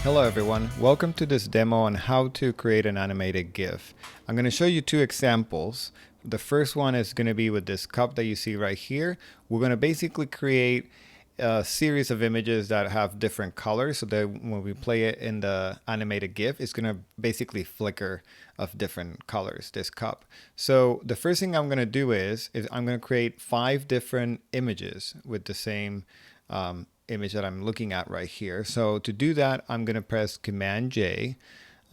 Hello everyone, welcome to this demo on how to create an animated GIF. I'm going to show you two examples. The first one is going to be with this cup that you see right here. We're going to basically create a series of images that have different colors so that when we play it in the animated GIF, it's going to basically flicker of different colors, this cup. So the first thing I'm going to do is I'm going to create 5 different images with the same image that I'm looking at right here. So to do that, I'm going to press Command J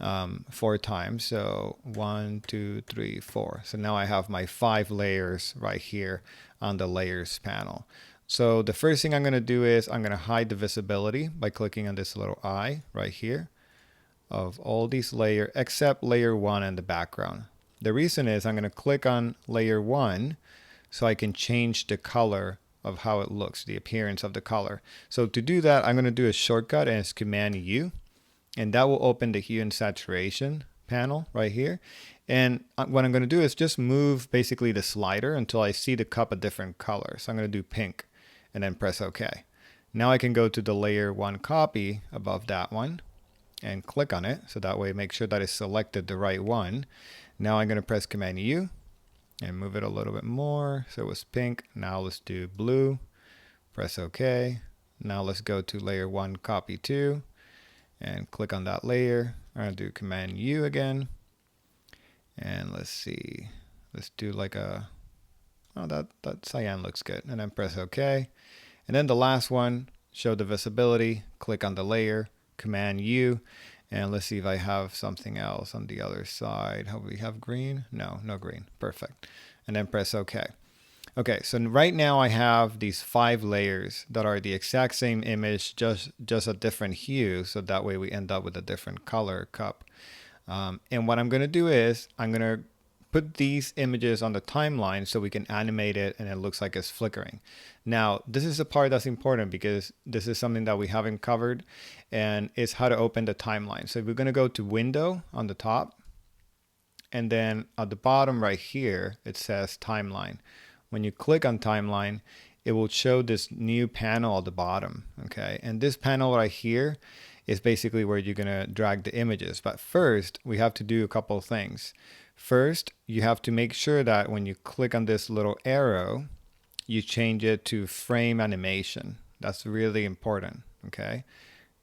4 times. So 1, 2, 3, 4. So now I have my 5 layers right here on the layers panel. So the first thing I'm going to do is I'm going to hide the visibility by clicking on this little eye right here of all these layers except layer 1 in the background. The reason is I'm going to click on layer 1 so I can change the color of how it looks, the appearance of the color. So to do that, I'm going to do a shortcut, and it's Command U, and that will open the hue and saturation panel right here. And what I'm going to do is just move basically the slider until I see the cup a different color. So I'm going to do pink and then press OK. Now I can go to the layer 1 copy above that one and click on it. So that way make sure that it's selected the right one. Now I'm going to press Command U and move it a little bit more. So it was pink. Now let's do blue. Press OK. Now let's go to layer 1 copy 2 and click on that layer. I'm going to do Command U again. And let's see. Let's do like a, oh, that cyan looks good. And then press OK. And then the last one, show the visibility. Click on the layer, Command U. And let's see if I have something else on the other side. Hope we have green. No green. Perfect. And then press OK. Okay, so right now I have these 5 layers that are the exact same image, just a different hue. So that way we end up with a different color cup. And what I'm going to do is I'm going to put these images on the timeline so we can animate it and it looks like it's flickering. Now, this is the part that's important because this is something that we haven't covered, and it's how to open the timeline. So we're going to go to Window on the top, and then at the bottom right here, it says Timeline. When you click on Timeline, it will show this new panel at the bottom, okay? And this panel right here is basically where you're going to drag the images. But first, we have to do a couple of things. First, you have to make sure that when you click on this little arrow, you change it to frame animation. That's really important, okay?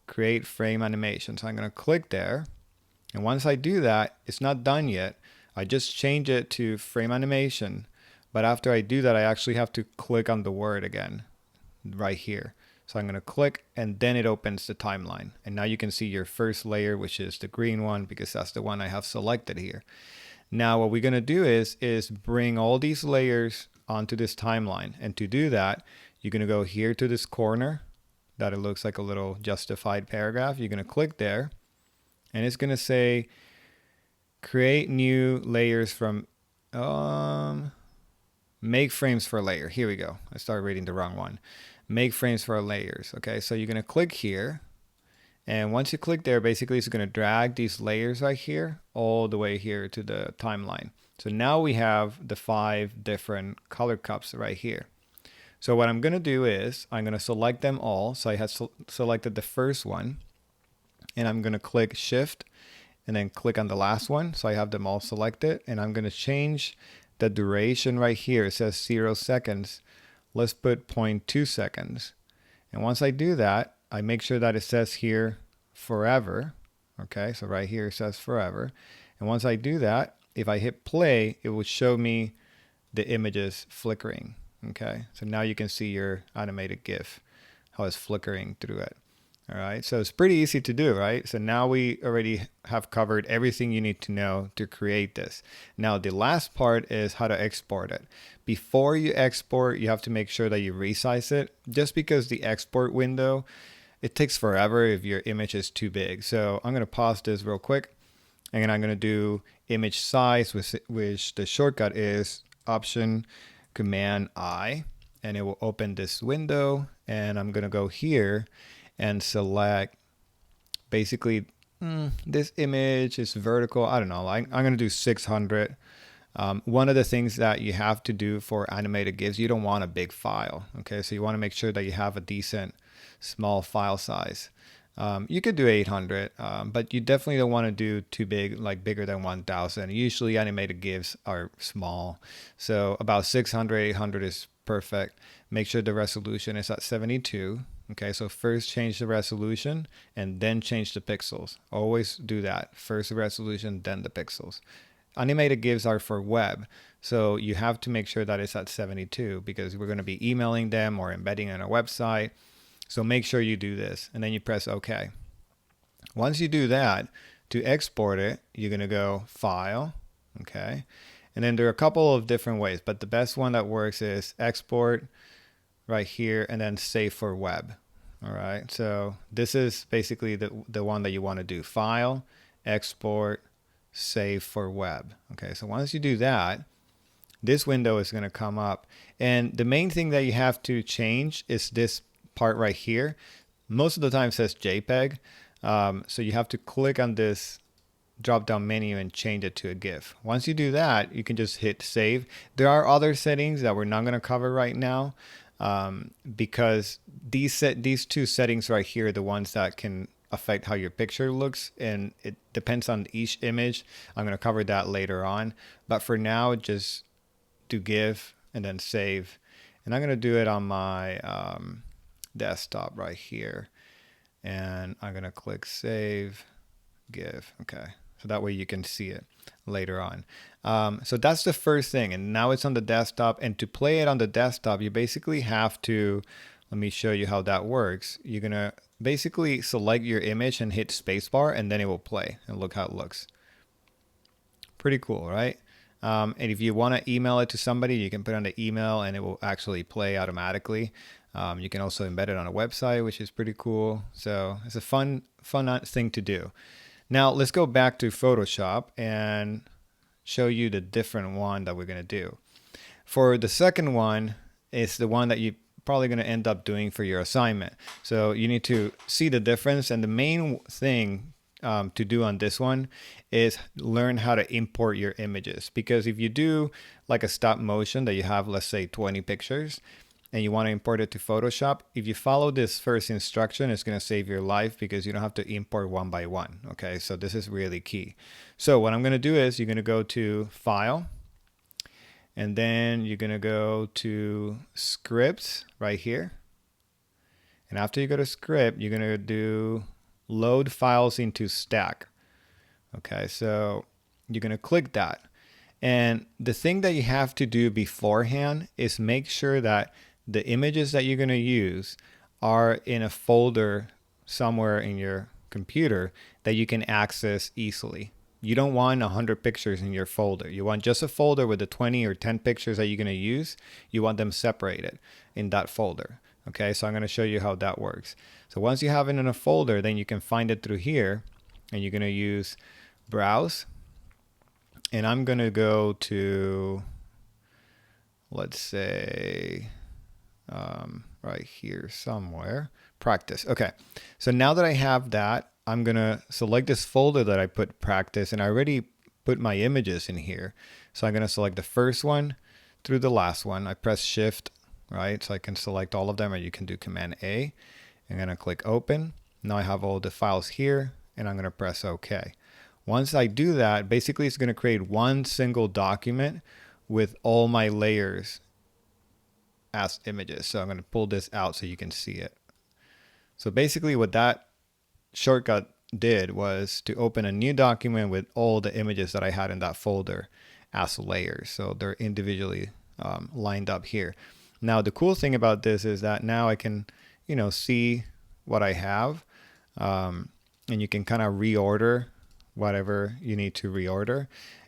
Create frame animation. So I'm going to click there. And once I do that, it's not done yet. I just change it to frame animation. But after I do that, I actually have to click on the word again right here. So I'm going to click, and then it opens the timeline. And now you can see your first layer, which is the green one, because that's the one I have selected here. Now what we're going to do is bring all these layers onto this timeline. And to do that, you're going to go here to this corner that it looks like a little justified paragraph. You're going to click there, and it's going to say create new layers from make frames for layer. Here we go. I started reading the wrong one. Make frames for layers. Okay, so you're going to click here. And once you click there, basically it's going to drag these layers right here all the way here to the timeline. So now we have the 5 different color cups right here. So what I'm going to do is I'm going to select them all. So I have selected the first one, and I'm going to click Shift and then click on the last one. So I have them all selected, and I'm going to change the duration right here. It says 0 seconds. Let's put 0.2 seconds. And once I do that, I make sure that it says here forever. Okay, so right here it says forever. And once I do that, if I hit play, it will show me the images flickering. Okay, so now you can see your animated GIF, how it's flickering through it. All right, so it's pretty easy to do, right? So now we already have covered everything you need to know to create this. Now the last part is how to export it. Before you export, you have to make sure that you resize it, just because the export window, it takes forever if your image is too big. So I'm going to pause this real quick, and then I'm going to do image size, which the shortcut is Option Command I, and it will open this window. And I'm going to go here and select basically this image is vertical. I don't know. I'm going to do 600. One of the things that you have to do for animated GIFs, you don't want a big file. Okay, so you want to make sure that you have a decent small file size. You could do 800, but you definitely don't want to do too big, like bigger than 1000. Usually animated GIFs are small. So about 600, 800 is perfect. Make sure the resolution is at 72. Okay, so first change the resolution and then change the pixels. Always do that. First the resolution, then the pixels. Animated GIFs are for web. So you have to make sure that it's at 72 because we're going to be emailing them or embedding in a website. So make sure you do this and then you press OK. Once you do that, to export it, you're going to go File, okay? And then there are a couple of different ways, but the best one that works is Export right here and then Save for Web. All right, so this is basically the one that you want to do. File, Export, Save for Web. Okay, so once you do that, this window is going to come up. And the main thing that you have to change is this part right here. Most of the time it says JPEG. So you have to click on this drop down menu and change it to a GIF. Once you do that, you can just hit save. There are other settings that we're not going to cover right now because these two settings right here are the ones that can affect how your picture looks, and it depends on each image. I'm going to cover that later on, but for now just do GIF and then save. And I'm going to do it on my desktop right here, and I'm going to click save GIF. Okay, so that way you can see it later on. So that's the first thing, and now it's on the desktop. And to play it on the desktop, you basically have to, let me show you how that works. You're going to basically select your image and hit spacebar, and then it will play, and look how it looks. Pretty cool, right? And if you want to email it to somebody, you can put on the email and it will actually play automatically. You can also embed it on a website, which is pretty cool. So it's a fun thing to do. Now let's go back to Photoshop and show you the different one that we're going to do. For the second one, it's the one that you're probably going to end up doing for your assignment. So you need to see the difference. And the main thing to do on this one is learn how to import your images. Because if you do like a stop motion that you have, let's say 20 pictures, and you want to import it to Photoshop, if you follow this first instruction, it's going to save your life because you don't have to import one by one. Okay, so this is really key. So what I'm going to do is you're going to go to File, and then you're going to go to Scripts right here. And after you go to Script, you're going to do Load Files into Stack. Okay, so you're going to click that. And the thing that you have to do beforehand is make sure that the images that you're going to use are in a folder somewhere in your computer that you can access easily. You don't want 100 pictures in your folder. You want just a folder with the 20 or 10 pictures that you're going to use. You want them separated in that folder. Okay, so I'm going to show you how that works. So once you have it in a folder, then you can find it through here, and you're going to use Browse. And I'm going to go to, let's say, right here somewhere, Practice. Okay, so now that I have that, I'm going to select this folder that I put Practice, and I already put my images in here. So I'm going to select the first one through the last one. I press Shift, right? So I can select all of them, or you can do Command A. I'm going to click Open. Now I have all the files here, and I'm going to press OK. Once I do that, basically it's going to create one single document with all my layers as images. So I'm going to pull this out so you can see it. So basically what that shortcut did was to open a new document with all the images that I had in that folder as layers. So they're individually lined up here. Now the cool thing about this is that now I can, see what I have, and you can kind of reorder whatever you need to reorder.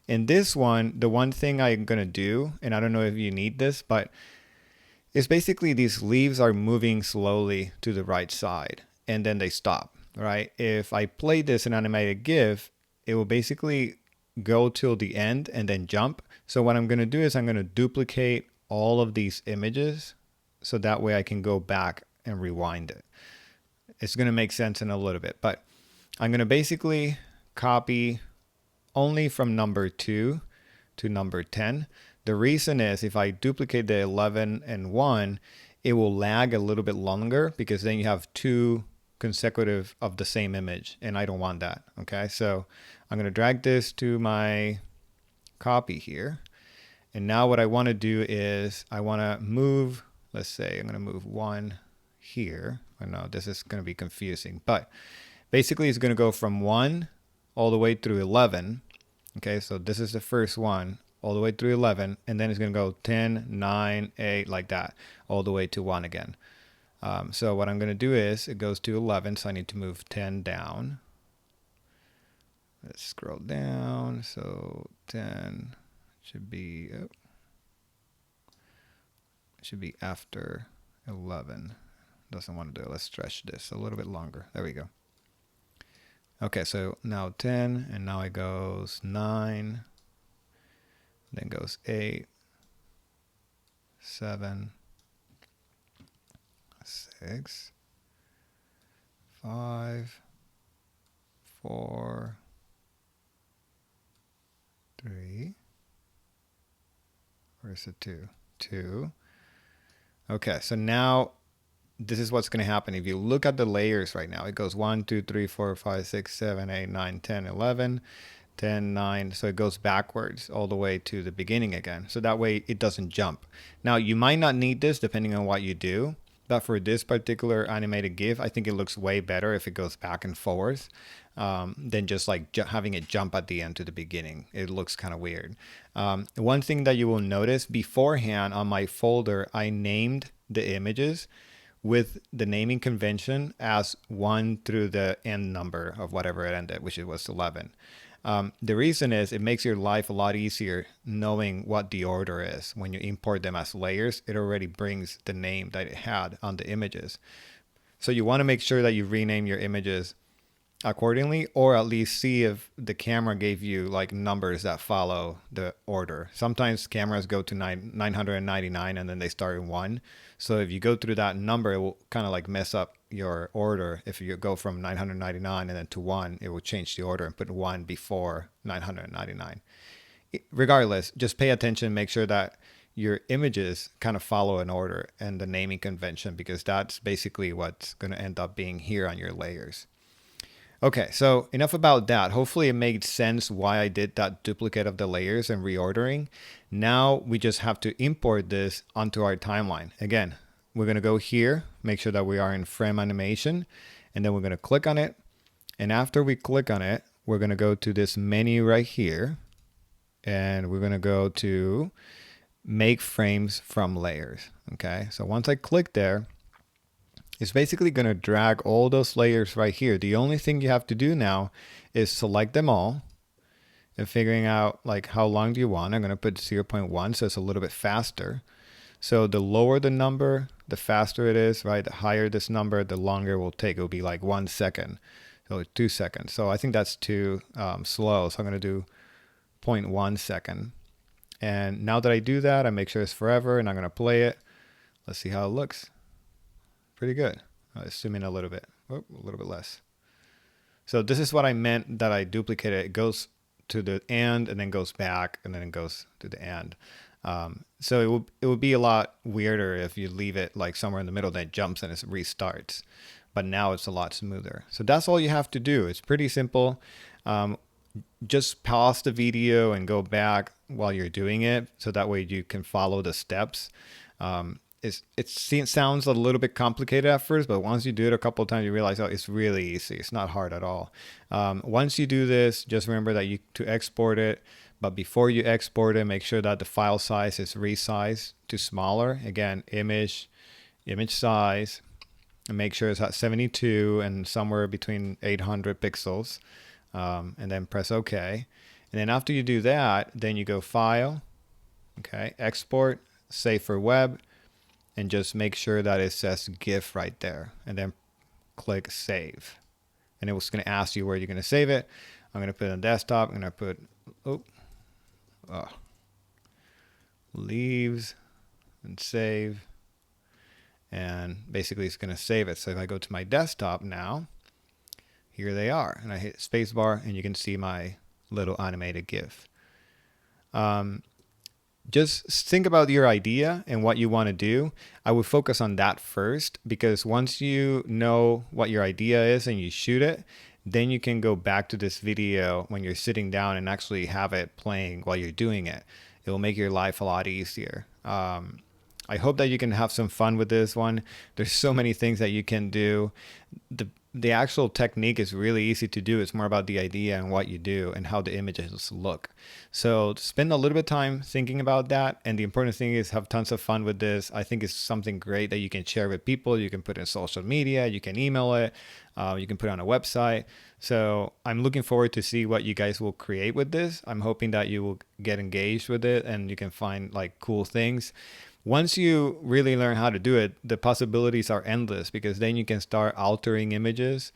In this one, the one thing I'm going to do, and I don't know if you need this, but it's basically these leaves are moving slowly to the right side and then they stop, right? If I play this in animated GIF, it will basically go till the end and then jump. So what I'm going to do is I'm going to duplicate all of these images so that way I can go back and rewind it. It's going to make sense in a little bit, but I'm going to basically copy only from number 2 to number 10. The reason is if I duplicate the 11 and 1, it will lag a little bit longer because then you have two consecutive of the same image, and I don't want that. Okay, so I'm going to drag this to my copy here. And now what I want to do is I want to move, let's say I'm going to move one here. I know this is going to be confusing, but basically it's going to go from 1 all the way through 11. Okay, so this is the first one all the way through 11, and then it's going to go 10, 9, 8, like that, all the way to 1 again. So what I'm going to do is it goes to 11, so I need to move 10 down. Let's scroll down. So 10 should be after 11. Doesn't want to do it. Let's stretch this a little bit longer. There we go. Okay, so now 10, and now it goes 9, then goes 8, 7, 6, 5, 4, 3. Where's the 2? 2. Okay, so now this is what's going to happen. If you look at the layers right now, it goes 1, 2, 3, 4, 5, 6, 7, 8, 9, 10, 11, 10, 9. So it goes backwards all the way to the beginning again. So that way it doesn't jump. Now you might not need this depending on what you do. But for this particular animated GIF, I think it looks way better if it goes back and forth than just like having it jump at the end to the beginning. It looks kind of weird. One thing that you will notice beforehand on my folder, I named the images with the naming convention as 1 through the end number of whatever it ended, which it was 11. The reason is it makes your life a lot easier knowing what the order is. When you import them as layers, it already brings the name that it had on the images. So you want to make sure that you rename your images accordingly, or at least see if the camera gave you like numbers that follow the order. Sometimes cameras go to 999 and then they start in 1. So if you go through that number, it will kind of like mess up your order. If you go from 999 and then to 1, it will change the order and put 1 before 999. Regardless, just pay attention, make sure that your images kind of follow an order and the naming convention, because that's basically what's going to end up being here on your layers. Okay, so enough about that. Hopefully it made sense why I did that duplicate of the layers and reordering. Now we just have to import this onto our timeline. Again, we're going to go here, make sure that we are in frame animation, and then we're going to click on it. And after we click on it, we're going to go to this menu right here, and we're going to go to make frames from layers. Okay, so once I click there, it's basically going to drag all those layers right here. The only thing you have to do now is select them all and figuring out like how long do you want. I'm going to put 0.1 so it's a little bit faster. So the lower the number, the faster it is, right? The higher this number, the longer it will take. It will be like 1 second, so 2 seconds. So I think that's too slow. So I'm going to do 0.1 second. And now that I do that, I make sure it's forever and I'm going to play it. Let's see how it looks. Pretty good. Let's zoom in a little bit. Oh, a little bit less. So this is what I meant that I duplicated. It goes to the end and then goes back and then it goes to the end. So it would be a lot weirder if you leave it like somewhere in the middle, then it jumps and it restarts. But now it's a lot smoother. So that's all you have to do. It's pretty simple. Just pause the video and go back while you're doing it, so that way you can follow the steps. It sounds a little bit complicated at first, but once you do it a couple of times, you realize, oh, it's really easy. It's not hard at all. Once you do this, just remember that to export it. But before you export it, make sure that the file size is resized to smaller. Again, image size, and make sure it's at 72 and somewhere between 800 pixels. And then press OK. And then after you do that, then you go File, okay, Export, Save for Web, and just make sure that it says GIF right there. And then click Save. And it was going to ask you where you're going to save it. I'm going to put it on desktop. I'm going to put leaves and save. And basically it's going to save it. So if I go to my desktop now, here they are. And I hit spacebar and you can see my little animated GIF. just think about your idea and what you want to do. I would focus on that first, because once you know what your idea is and you shoot it, then you can go back to this video when you're sitting down and actually have it playing while you're doing it. It will make your life a lot easier. I hope that you can have some fun with this one. There's so many things that you can do. The actual technique is really easy to do. It's more about the idea and what you do and how the images look. So spend a little bit of time thinking about that. And the important thing is have tons of fun with this. I think it's something great that you can share with people. You can put in social media, you can email it, you can put it on a website. So I'm looking forward to see what you guys will create with this. I'm hoping that you will get engaged with it and you can find like cool things. Once you really learn how to do it, the possibilities are endless, because then you can start altering images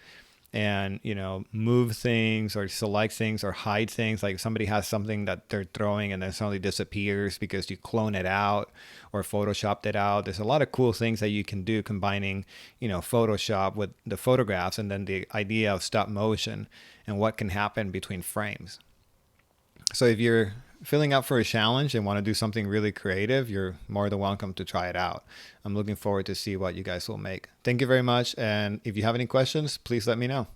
and, you know, move things or select things or hide things. Like somebody has something that they're throwing and then suddenly disappears because you clone it out or photoshopped it out. There's a lot of cool things that you can do combining, you know, Photoshop with the photographs and then the idea of stop motion and what can happen between frames. So if you're filling up for a challenge and want to do something really creative, you're more than welcome to try it out. I'm looking forward to see what you guys will make. Thank you very much. And if you have any questions, please let me know.